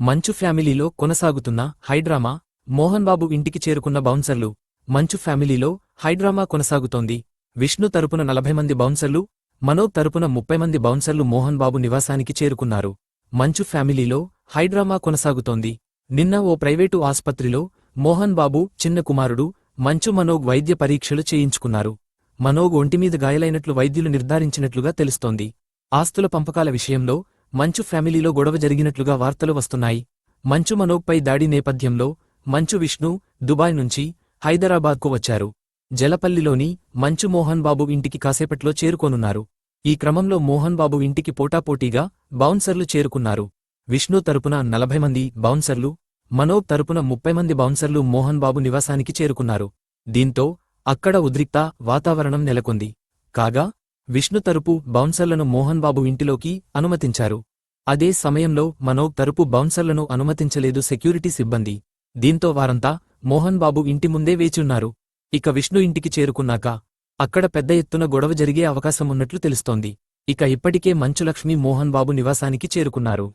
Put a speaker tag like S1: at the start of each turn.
S1: మంచు ఫ్యామిలీలో కొనసాగుతున్న హైడ్రామా. మోహన్ బాబు ఇంటికి చేరుకున్న బౌన్సర్లు. మంచు ఫ్యామిలీలో హైడ్రామా కొనసాగుతోంది. విష్ణు తరపున 40 మంది బౌన్సర్లు, మనోజ్ తరపున 30 మంది బౌన్సర్లు మోహన్ బాబు నివాసానికి చేరుకున్నారు. మంచు ఫ్యామిలీలో హైడ్రామా కొనసాగుతోంది. నిన్న ఓ ప్రైవేటు ఆస్పత్రిలో మోహన్ బాబు చిన్న కుమారుడు మంచు మనోజ్ వైద్య పరీక్షలు చేయించుకున్నారు. మనోజ్ ఒంటిమీద గాయాలైనట్లు వైద్యులు నిర్ధారించినట్లుగా తెలుస్తోంది. ఆస్తుల పంపకాల విషయంలో మంచు ఫ్యామిలీలో గొడవ జరిగినట్లుగా వార్తలు వస్తున్నాయి. మంచు మనోజ్పై దాడి నేపథ్యంలో మంచు విష్ణు దుబాయ్ నుంచి హైదరాబాద్కు వచ్చారు. జలపల్లిలోని మంచు మోహన్ బాబు ఇంటికి కాసేపట్లో చేరుకోనున్నారు. ఈ క్రమంలో మోహన్ బాబు ఇంటికి పోటాపోటీగా బౌన్సర్లు చేరుకున్నారు. విష్ణు తరపున 40 మంది బౌన్సర్లు, మనోజ్ తరపున 30 మంది బౌన్సర్లు మోహన్ బాబు నివాసానికి చేరుకున్నారు. దీంతో అక్కడ ఉద్రిక్త వాతావరణం నెలకొంది. కాగా విష్ణు తరపు బౌన్సర్లను మోహన్ బాబు ఇంటిలోకి అనుమతించారు. అదే సమయంలో మనోజ్ తరపు బౌన్సర్లను అనుమతించలేదు సెక్యూరిటీ సిబ్బంది. దీంతో వారంతా మోహన్ బాబు ఇంటి ముందే వేచున్నారు. ఇక విష్ణు ఇంటికి చేరుకున్నాక అక్కడ పెద్ద ఎత్తున గొడవ జరిగే అవకాశమున్నట్లు తెలుస్తోంది. ఇక ఇప్పటికే మంచు లక్ష్మి మోహన్ బాబు నివాసానికి చేరుకున్నారు.